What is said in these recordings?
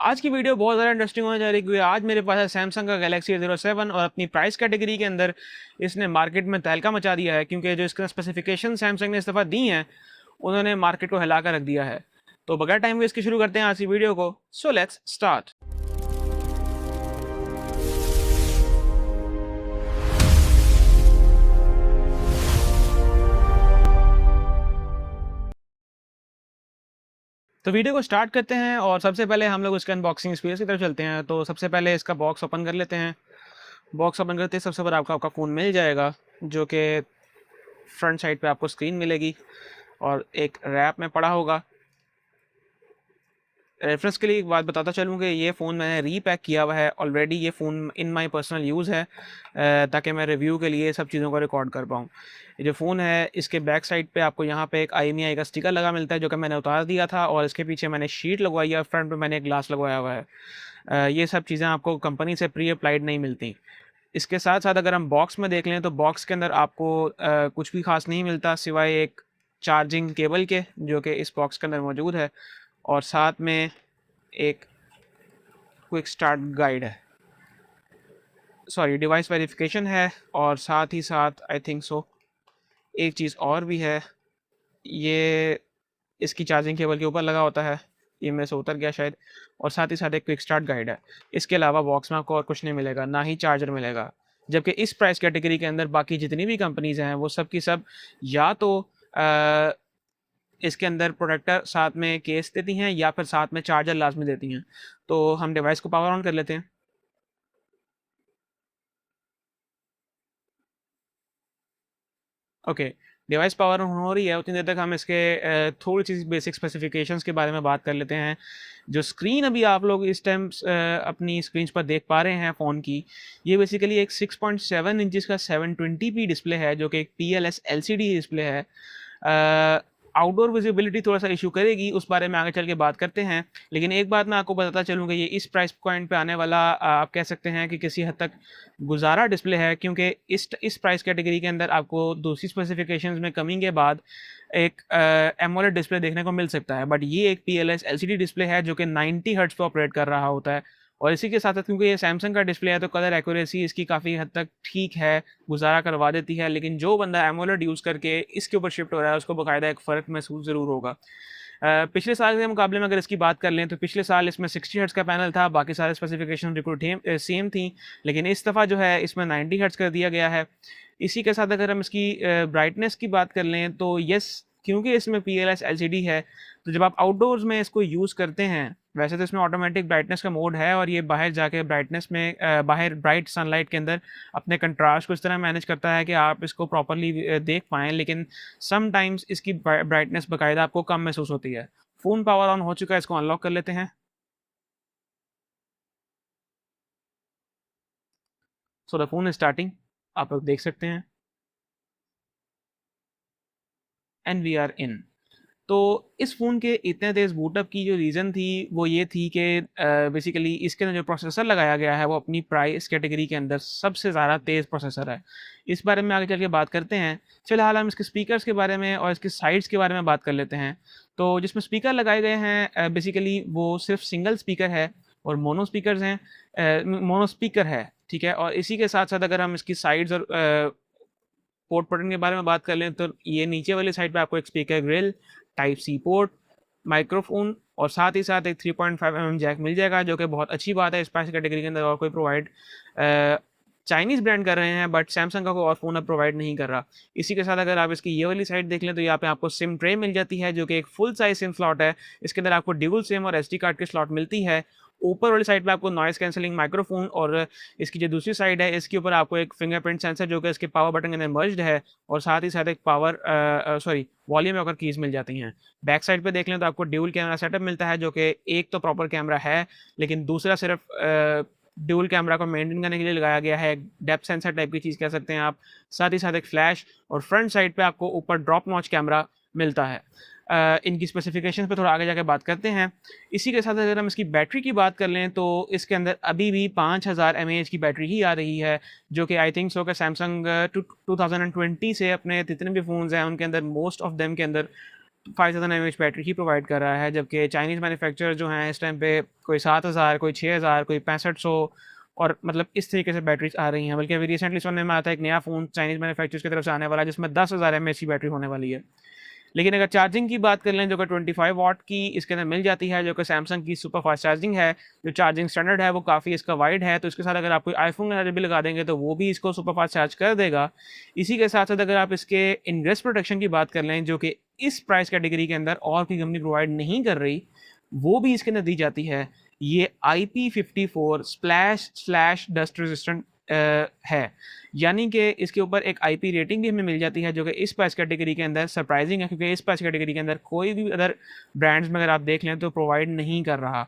आज की वीडियो बहुत ज़्यादा इंटरेस्टिंग होने जा रही है क्योंकि आज मेरे पास है सैमसंग का गैलेक्सी A07 और अपनी प्राइस कैटेगरी के अंदर इसने मार्केट में तहलका मचा दिया है क्योंकि जो इसका स्पेसिफिकेशन सैमसंग ने इस दफ़ा दी हैं उन्होंने मार्केट को हिला कर रख दिया है। तो बगैर टाइम वेस्ट के शुरू करते हैं आज की वीडियो को। So let's start. तो वीडियो को स्टार्ट करते हैं और सबसे पहले हम लोग उसके अनबॉक्सिंग एक्सपीरियंस की तरफ चलते हैं। तो सबसे पहले इसका बॉक्स ओपन कर लेते हैं। बॉक्स ओपन करते ही सबसे पहले आपका फ़ोन मिल जाएगा जो कि फ्रंट साइड पे आपको स्क्रीन मिलेगी और एक रैप में पड़ा होगा। रेफरेंस के लिए एक बात बताता चलूँ कि ये फ़ोन मैंने रीपैक किया हुआ है ऑलरेडी। ये phone in my personal use है ताकि मैं रिव्यू के लिए सब चीज़ों को रिकॉर्ड कर पाऊँ। ये जो फ़ोन है इसके बैक साइड पे आपको यहाँ पे एक IMEI का स्टिकर लगा मिलता है जो कि मैंने उतार दिया था और इसके पीछे मैंने शीट लगवाई है, फ्रंट पे मैंने एक ग्लास लगवाया हुआ है। ये सब चीज़ें आपको कंपनी से प्री अप्लाइड नहीं मिलती। इसके साथ-साथ अगर हम बॉक्स में देख लें तो बॉक्स के अंदर आपको कुछ भी ख़ास नहीं मिलता सिवाय एक चार्जिंग केबल के जो कि इस बॉक्स के अंदर मौजूद है और साथ में एक क्विक स्टार्ट गाइड है, सॉरी डिवाइस वेरिफिकेशन है और साथ ही साथ आई थिंक सो एक चीज़ और भी है, ये इसकी चार्जिंग केबल के ऊपर लगा होता है, ये मेरे से उतर गया शायद, और साथ ही साथ एक क्विक स्टार्ट गाइड है। इसके अलावा बॉक्स में आपको और कुछ नहीं मिलेगा, ना ही चार्जर मिलेगा। जबकि इस प्राइस कैटेगरी के अंदर बाकी जितनी भी कंपनीज़ हैं वो सब की सब या तो अ, इसके अंदर प्रोटेक्टर साथ में केस देती हैं या फिर साथ में चार्जर लाज़मी देती हैं। तो हम डिवाइस को पावर ऑन कर लेते हैं। ओके, डिवाइस पावर ऑन हो रही है, उतनी देर तक हम इसके थोड़ी-सी बेसिक स्पेसिफ़िकेशंस के बारे में बात कर लेते हैं। जो स्क्रीन अभी आप लोग इस टाइम अपनी स्क्रीन्स पर देख पा रहे हैं फ़ोन की, ये बेसिकली एक 6.7 इंचेस का 720p डिस्प्ले है, जो कि एक PLS LCD डिस्प्ले है। आउटडोर विज़िबिलिटी थोड़ा-सा इश्यू करेगी, उस बारे में आगे चल के बात करते हैं। लेकिन एक बात मैं आपको बताता चलूँ कि ये इस प्राइस पॉइंट पे आने वाला आप कह सकते हैं कि किसी हद तक गुज़ारा डिस्प्ले है क्योंकि इस प्राइस कैटेगरी के अंदर आपको दूसरी स्पेसिफ़िकेशंस में कमी के बाद एक एमोलेड डिस्प्ले देखने को मिल सकता है। बट ये एक PLS LCD डिस्प्ले है जो कि 90 हर्ट्ज़ पे ऑपरेट कर रहा होता है और इसी के साथ-साथ क्योंकि ये सैमसंग का डिस्प्ले है तो कलर एक्यूरेसी इसकी काफ़ी हद तक ठीक है, गुज़ारा करवा देती है। लेकिन जो बंदा एमोलेड यूज़ करके इसके ऊपर शिफ्ट हो रहा है उसको बाकायदा एक फ़र्क महसूस ज़रूर होगा। पिछले साल के मुकाबले में अगर इसकी बात कर लें तो पिछले साल इसमें 60 हर्ट्ज़ का पैनल था, बाकी सारे स्पेसिफ़िकेशन बिल्कुल सेम थी, लेकिन इस दफ़ा जो है इसमें 90 हर्ट्ज़ कर दिया गया है। इसी के साथ अगर हम इसकी ब्राइटनेस की बात कर लें तो येस, क्योंकि इसमें PLS LCD है, तो जब आप आउटडोर्स में इसको यूज़ करते हैं, वैसे तो इसमें ऑटोमेटिक ब्राइटनेस का मोड है और ये बाहर जाके ब्राइटनेस में बाहर ब्राइट सनलाइट के अंदर अपने कंट्रास्ट को इस तरह मैनेज करता है कि आप इसको प्रॉपर्ली देख पाएँ, लेकिन समटाइम्स इसकी ब्राइटनेस बाकायदा आपको कम महसूस होती है। फ़ोन पावर ऑन हो चुका है, इसको अनलॉक कर लेते हैं। So the phone is starting, आप लोग देख सकते हैं एंड वी आर इन। तो इस फ़ोन के इतने तेज़ बूटअप की जो रीज़न थी, वो ये थी कि बेसिकली इसके अंदर जो प्रोसेसर लगाया गया है, वो अपनी प्राइस कैटेगरी के अंदर सबसे ज़्यादा तेज़ प्रोसेसर है। इस बारे में आगे चल के बात करते हैं। फ़िलहाल हम इसके स्पीकर्स के बारे में और इसके साइड्स के बारे में बात कर लेते हैं। तो जिसमें स्पीकर लगाए गए हैं बेसिकली वो सिर्फ़ सिंगल स्पीकर है और मोनो स्पीकर्स हैं, मोनो स्पीकर है, ठीक है? और इसी के साथ-साथ अगर हम इसकी साइड्स और पोर्ट पैटर्न के बारे में बात कर लें तो ये नीचे वाली साइड पे आपको एक speaker grill, type C port, microphone और साथ ही साथ एक 3.5 जैक मिल जाएगा जो कि बहुत अच्छी बात है। इस प्राइस कैटेगरी के अंदर और कोई प्रोवाइड चाइनीज़ ब्रांड कर रहे हैं बट सैमसंग का कोई और फ़ोन अब प्रोवाइड नहीं कर रहा। इसी के साथ अगर आप इसकी ये वाली साइड देख लें तो यहाँ पे आपको सिम ट्रे मिल जाती है जो कि एक फुल साइज़ सिम स्लॉट है। इसके अंदर आपको ड्यूल सिम और एसडी कार्ड की स्लॉट मिलती है। ऊपर वाली साइड पे आपको नॉइज़ कैंसलिंग माइक्रोफ़ोन और इसकी जो दूसरी साइड है इसके ऊपर आपको एक फिंगरप्रिंट सेंसर जो कि इसके पावर बटन के अंदर मर्ज्ड है और साथ ही साथ एक सॉरी वॉल्यूम रॉकर कीज़ मिल जाती हैं। बैक साइड पे देख लें तो आपको ड्यूल कैमरा सेटअप मिलता है जो कि एक तो प्रॉपर कैमरा है, लेकिन दूसरा सिर्फ़ ड्यूल कैमरा को मेंटेन करने के लिए लगाया गया है। एक डेप्थ सेंसर टाइप की चीज़ कह सकते हैं आप। साथ ही साथ एक फ्लैश और फ्रंट साइड पे आपको ऊपर ड्रॉप नॉच कैमरा मिलता है। इनकी स्पेसिफ़िकेशंस पे थोड़ा आगे जाके बात करते हैं। इसी के साथ अगर हम इसकी बैटरी की बात कर लें तो इसके अंदर अभी भी 5000 mAh की बैटरी ही आ रही है, जो कि आई थिंक सो कि सैमसंग 2020 से अपने जितने भी फ़ोन्स हैं उनके अंदर मोस्ट ऑफ देम के अंदर 5000 mAh बैटरी ही प्रोवाइड कर रहा है, जबकि चाइनीज़ मैन्युफैक्चरर जो हैं इस टाइम पे कोई 7000, कोई 6000, कोई 6500 और मतलब इस तरीके से बैटरीज़ आ रही हैं। बल्कि अभी रिसेंटली सुनने में आया था एक नया फ़ोन चाइनीज़ मैन्युफैक्चरर्स की तरफ से आने वाला है जिसमें 10,000 mAh की बैटरी होने वाली है। लेकिन अगर चार्जिंग की बात कर लें जो कि 25 वॉट की इसके अंदर मिल जाती है, जो कि सैमसंग की सुपर फास्ट चार्जिंग है, जो चार्जिंग स्टैंडर्ड है वो काफ़ी इसका वाइड है, तो इसके साथ अगर आप कोई आईफ़ोन वगैरह भी लगा देंगे तो वो भी इसको सुपर फास्ट चार्ज कर देगा। इसी के साथ-साथ अगर आप इसके इनग्रेस प्रोटेक्शन की बात कर लें, जो कि इस प्राइस कैटेगरी के अंदर और कोई कंपनी प्रोवाइड नहीं कर रही, वो भी इसके अंदर दी जाती है। ये IP54 splash slash dust resistant है। यानी कि इसके ऊपर एक आईपी रेटिंग भी हमें मिल जाती है, जो कि इस प्राइस कैटेगरी के अंदर सरप्राइजिंग है, क्योंकि इस प्राइस कैटेगरी के अंदर कोई भी अदर ब्रांड्स में अगर आप देख लें तो प्रोवाइड नहीं कर रहा।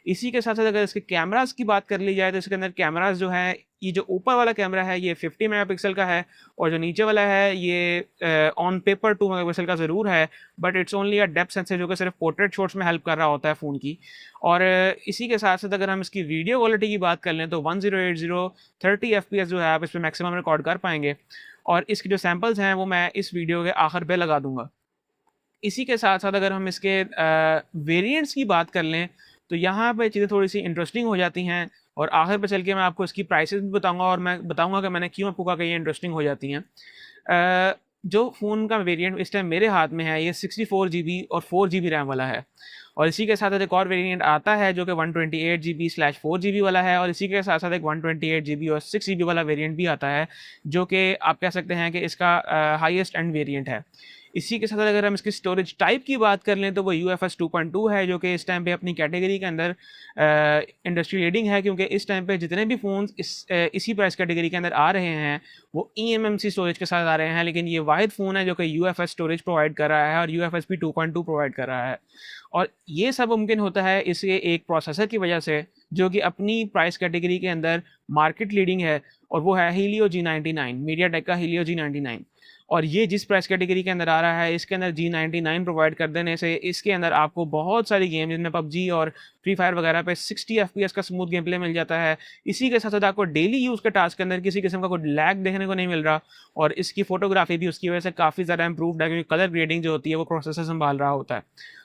इसी के साथ-साथ अगर इसके कैमराज़ की बात कर ली जाए तो इसके अंदर कैमराज़ जो हैं, ये जो ऊपर वाला कैमरा है ये 50 मेगापिक्सल का है और जो नीचे वाला है ये ऑन पेपर 2 मेगापिक्सल का ज़रूर है, but it's only a depth sensor जो कि सिर्फ पोर्ट्रेट शॉट्स में हेल्प कर रहा होता है फ़ोन की। और इसी के साथ-साथ अगर हम इसकी वीडियो क्वालिटी की बात कर लें तो 1080 30 एफपीएस जो है आप इस पे मैक्सिमम रिकॉर्ड कर पाएँगे और इसके जो सैंपल्स हैं वो मैं इस वीडियो के आखिर पे लगा दूँगा। इसी के साथ-साथ अगर हम इसके वेरिएंट्स की बात कर लें, तो यहाँ पे चीज़ें थोड़ी-सी इंटरेस्टिंग हो जाती हैं और आखिर पे चल के मैं आपको इसकी प्राइसेज़ भी बताऊँगा और मैं बताऊँगा कि मैंने क्यों आपको कहा कि ये इंटरेस्टिंग हो जाती हैं। जो फ़ोन का वेरिएंट इस टाइम मेरे हाथ में है, ये 64 जीबी और 4 जीबी रैम वाला है और इसी के साथ-साथ एक और वेरिएंट आता है जो कि 128 जीबी/4 जीबी वाला है और इसी के साथ-साथ एक 128 जीबी और 6 जीबी वाला वेरिएंट भी आता है, जो कि आप कह सकते हैं कि इसका हाईएस्ट एंड वेरिएंट है। इसी के साथ अगर हम इसकी स्टोरेज टाइप की बात कर लें तो वो यूएफएस 2.2 है, जो कि इस टाइम पे अपनी कैटेगरी के अंदर इंडस्ट्री लीडिंग है, क्योंकि इस टाइम पे जितने भी फ़ोन्स इसी प्राइस कैटेगरी के अंदर आ रहे हैं वो ईएमएमसी स्टोरेज के साथ आ रहे हैं, लेकिन ये वाहिद फ़ोन है जो कि यूएफएस स्टोरेज प्रोवाइड कर रहा है और यूएफएस भी 2.2 प्रोवाइड कर रहा है। और ये सब मुमकिन होता है इसके एक प्रोसेसर की वजह से, जो कि अपनी प्राइस कैटेगरी के अंदर मार्केट लीडिंग है और वो है हीलियो G99, मीडियाटेक का हीलियो G99। और ये जिस प्राइस कैटेगरी के अंदर आ रहा है, इसके अंदर G99 प्रोवाइड कर देने से इसके अंदर आपको बहुत सारी गेम जिनमें पबजी और फ्री फायर वगैरह पे 60 एफपीएस का स्मूथ गेम प्ले मिल जाता है। इसी के साथ-साथ आपको डेली यूज़ के टास्क के अंदर किसी किस्म का कोई लैग देखने को नहीं मिल रहा और इसकी फ़ोटोग्राफ़ी भी उसकी वजह से काफ़ी ज़्यादा इम्प्रूव्ड है, क्योंकि कलर ग्रेडिंग जो होती है वो प्रोसेसर सँभाल रहा होता है।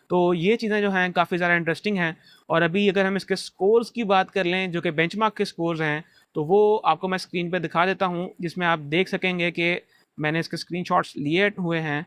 तो ये चीज़ें जो हैं काफ़ी ज़्यादा इंटरेस्टिंग हैं और अभी अगर हम इसके स्कोर्स की बात कर लें, जो कि बेंचमार्क के स्कोर्स हैं, तो वो आपको मैं स्क्रीन पे दिखा देता हूँ, जिसमें आप देख सकेंगे कि मैंने इसके स्क्रीनशॉट्स लिए हुए हैं।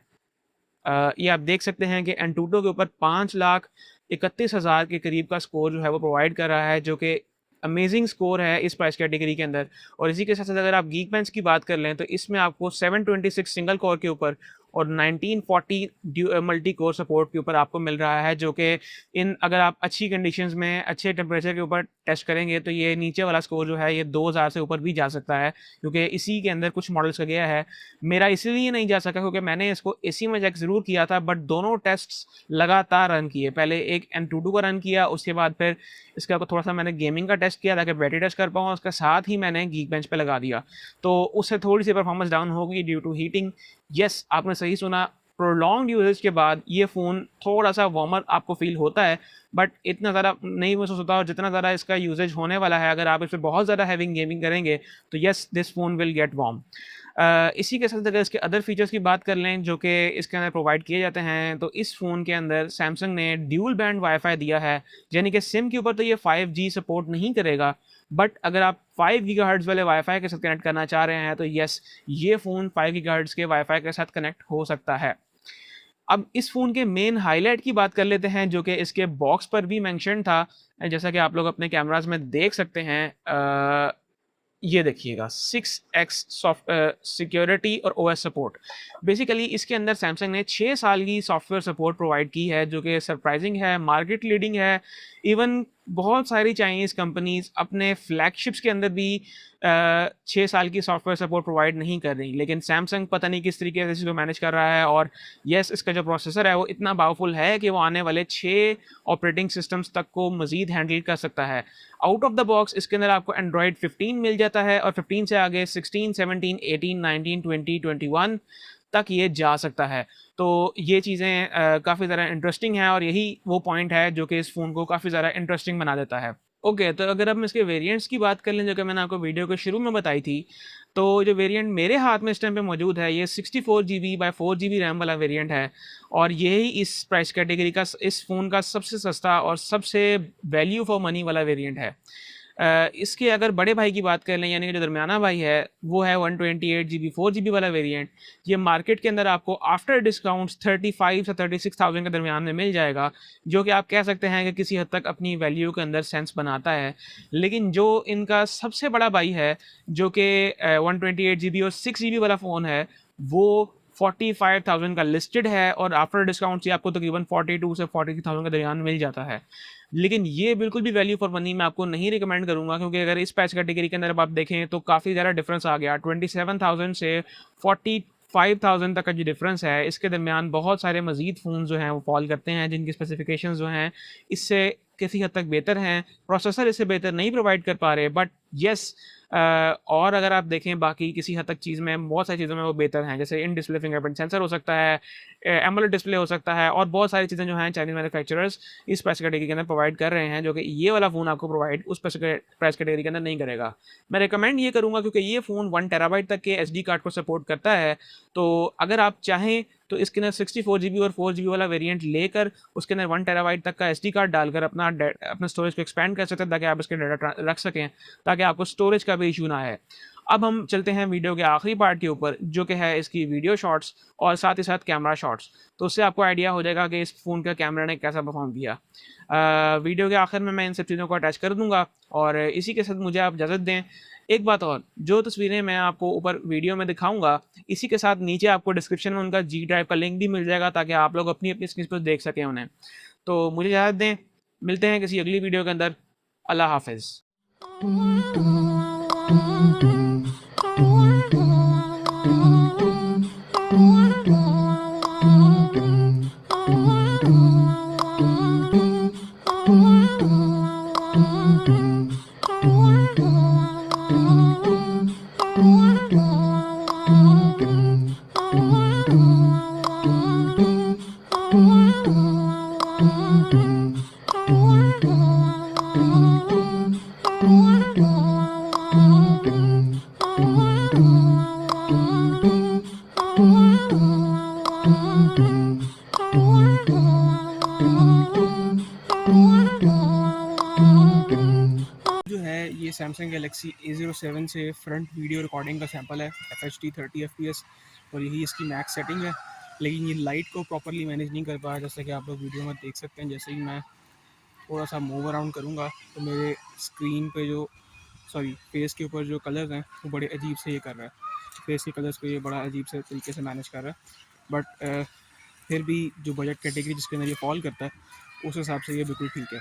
ये आप देख सकते हैं कि एंटूटो के ऊपर 5,31,000 के करीब का स्कोर जो है वो प्रोवाइड कर रहा है, जो कि अमेजिंग स्कोर है इस प्राइस कैटेगरी के अंदर। और इसी के साथ-साथ अगर आप गीकबेंच की बात कर लें तो इसमें आपको 726 सिंगल कोर के ऊपर और 1940 मल्टी कोर सपोर्ट के ऊपर आपको मिल रहा है, जो कि इन अगर आप अच्छी कंडीशंस में अच्छे टेम्परेचर के ऊपर टेस्ट करेंगे तो ये नीचे वाला स्कोर जो है ये 2000 से ऊपर भी जा सकता है, क्योंकि इसी के अंदर कुछ मॉडल्स का गया है। मेरा इसलिए नहीं जा सका क्योंकि मैंने इसको एसी में चेक ज़रूर किया था, बट दोनों टेस्ट्स लगातार रन किए। पहले एक एंटूटू का रन किया, उसके बाद फिर इसका थोड़ा-सा मैंने गेमिंग का टेस्ट किया ताकि बैटरी टेस्ट कर पाऊँ, उसके साथ ही मैंने गीकबेंच पे लगा दिया। तो उससे थोड़ी-सी परफॉर्मेंस डाउन हो गई ड्यू टू हीटिंग। येस, आपने सही सुना, प्रोलॉन्ग्ड यूसेज के बाद ये फ़ोन थोड़ा-सा वार्मर आपको फ़ील होता है, बट इतना ज़्यादा नहीं महसूस होता और जितना ज़्यादा इसका यूसेज होने वाला है, अगर आप इस पे बहुत ज़्यादा हैवी गेमिंग करेंगे, तो yes, this phone will get warm. इसी के साथ अगर इसके अदर फीचर्स की बात कर लें जो कि इसके अंदर प्रोवाइड किए जाते हैं, तो इस फ़ोन के अंदर सैमसंग ने ड्यूल बैंड वाईफ़ाई दिया है, यानी कि सिम के ऊपर तो ये 5G सपोर्ट नहीं करेगा, बट अगर आप 5 गीगाहर्ट्ज़ वाले वाईफ़ाई के साथ कनेक्ट करना चाह रहे हैं, तो येस, ये फ़ोन 5 गीगाहर्ट्ज़ के वाईफ़ाई के साथ कनेक्ट हो सकता है। अब इस फ़ोन के मेन हाइलाइट की बात कर लेते हैं, जो कि इसके बॉक्स पर भी मेंशन था। जैसा कि आप लोग अपने कैमराज़ में देख सकते हैं, ये देखिएगा 6x सिक्योरिटी और ओएस सपोर्ट। बेसिकली इसके अंदर सैमसंग ने 6 साल की सॉफ्टवेयर सपोर्ट प्रोवाइड की है, जो कि सरप्राइजिंग है, मार्केट लीडिंग है। इवन बहुत सारी चाइनीज़ कंपनीज़ अपने फ्लैगशिप्स के अंदर भी 6 साल की सॉफ्टवेयर सपोर्ट प्रोवाइड नहीं कर रही, लेकिन सैमसंग पता नहीं किस तरीके से इसको मैनेज कर रहा है। और येस, इसका जो प्रोसेसर है वो इतना पावरफुल है कि वो आने वाले 6 ऑपरेटिंग सिस्टम्स तक को मज़ीद हैंडल कर सकता है। आउट ऑफ द बॉक्स इसके अंदर आपको एंड्रॉयड 15 मिल जाता है और 15 से आगे 16, 17, 18, 19, 20, 21 तक ये जा सकता है। तो ये चीज़ें काफ़ी ज़्यादा इंटरेस्टिंग हैं और यही वो पॉइंट है जो कि इस फ़ोन को काफ़ी ज़्यादा इंटरेस्टिंग बना देता है। ओके, तो अगर हम इसके वेरिएंट्स की बात कर लें, जो कि मैंने आपको वीडियो के शुरू में बताई थी, तो जो वेरिएंट मेरे हाथ में इस टाइम पे मौजूद है, ये 64 जीबी बाय 4 जीबी रैम वाला वेरिएंट है और यही इस प्राइस कैटेगरी का इस फ़ोन का सबसे सस्ता और सबसे वैल्यू फॉर मनी वाला वेरिएंट है। इसके अगर बड़े भाई की बात कर लें, यानी कि जो दरमियाना भाई है, वो है 128 जीबी 4 जीबी वाला वेरिएंट। ये मार्केट के अंदर आपको आफ्टर डिस्काउंट्स 35 से 36,000 के दरमियान में मिल जाएगा, जो कि आप कह सकते हैं कि किसी हद तक अपनी वैल्यू के अंदर सेंस बनाता है। लेकिन जो इनका सबसे बड़ा भाई है, जो कि 128 जीबी और 6 जीबी वाला फ़ोन है, वो 45,000 का लिस्टेड है और आफ्टर डिस्काउंट्स ये आपको तकरीबन 42 से 43,000 के दरमियान मिल जाता है। लेकिन ये बिल्कुल भी वैल्यू फॉर मनी मैं आपको नहीं रिकमेंड करूँगा, क्योंकि अगर इस प्राइस कैटेगरी के अंदर अब आप देखें तो काफ़ी ज़्यादा डिफरेंस आ गया। 27,000 से 45,000 तक का जो डिफरेंस है, इसके दरमियान बहुत सारे मज़ीद फ़ोन जो हैं वो फ़ॉल करते हैं, जिनकी स्पेसिफ़िकेशंस जो हैं इससे किसी हद तक बेहतर हैं। प्रोसेसर इससे बेहतर नहीं प्रोवाइड कर पा रहे, बट येस और अगर आप देखें बाकी किसी हद तक चीज़ में, बहुत सारी चीज़ों में वो बेहतर हैं। जैसे इन डिस्प्ले फिंगरप्रिंट सेंसर हो सकता है, एमोलेड डिस्प्ले हो सकता है और बहुत सारी चीज़ें जो हैं चाइनीज़ मैन्युफैक्चरर्स इस प्राइस कैटेगरी के अंदर प्रोवाइड कर रहे हैं, जो कि ये वाला फ़ोन आपको प्रोवाइड उस प्राइस कैटेगरी के अंदर नहीं करेगा। मैं रिकमेंड ये करूँगा, क्योंकि ये फ़ोन 1 टेराबाइट तक के एसडी कार्ड को सपोर्ट करता है, तो अगर आप चाहें तो इसके अंदर 64 जीबी और 4 जीबी वाला वेरिएंट लेकर उसके अंदर 1 टेराबाइट तक का एसडी कार्ड डालकर अपना स्टोरेज को एक्सपेंड कर सकते हैं, ताकि आप इसके डाटा रख सकें, ताकि आपको स्टोरेज का भी इशू ना आए। अब हम चलते हैं वीडियो के आखिरी पार्ट के ऊपर, जो कि है इसकी वीडियो शॉट्स और साथ ही साथ कैमरा शॉट्स। तो उससे आपको आइडिया हो जाएगा कि इस फ़ोन का कैमरा ने कैसा परफॉर्म किया। वीडियो के आखिर में मैं इन सब चीज़ों को अटैच कर दूँगा और इसी के साथ मुझे आप इजाज़त दें। एक बात और, जो तस्वीरें मैं आपको ऊपर वीडियो में दिखाऊँगा, इसी के साथ नीचे आपको डिस्क्रिप्शन में उनका जी ड्राइव का लिंक भी मिल जाएगा, ताकि आप लोग अपनी-अपनी स्क्रीन पर देख सकें उन्हें। तो मुझे इजाज़त दें, मिलते हैं किसी अगली वीडियो के अंदर। अल्लाह हाफ़िज़। जो है ये सैमसंग गैलेक्सी A07 से फ्रंट वीडियो रिकॉर्डिंग का सैंपल है, FHD 30 FPS और यही इसकी मैक्स सेटिंग है। लेकिन ये लाइट को प्रॉपर्ली मैनेज नहीं कर पाया, जैसा कि आप लोग वीडियो में देख सकते हैं। जैसे ही मैं थोड़ा सा मूव अराउंड करूँगा तो मेरे स्क्रीन पे जो फेस के ऊपर जो कलर्स हैं वो बड़े अजीब से ये कर रहा है। फेस के कलर्स को ये बड़ा अजीब से तरीके से मैनेज कर रहा है। बट फिर भी जो बजट कैटेगरी जिसके अंदर ये फॉल करता है, उस हिसाब से ये बिल्कुल ठीक है।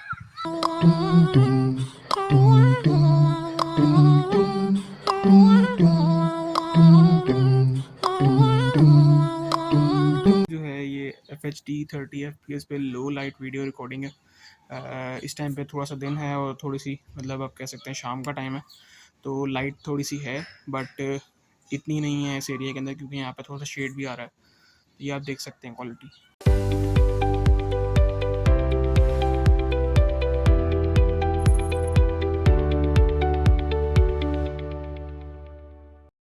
जो है ये FHD 30 FPS पे लो लाइट वीडियो रिकॉर्डिंग है। इस टाइम पे थोड़ा सा दिन है और थोड़ी सी मतलब आप कह सकते हैं शाम का टाइम है, तो लाइट थोड़ी सी है, बट इतनी नहीं है इस एरिया के अंदर, क्योंकि यहाँ पे थोड़ा सा शेड भी आ रहा है। ये आप देख सकते हैं क्वालिटी।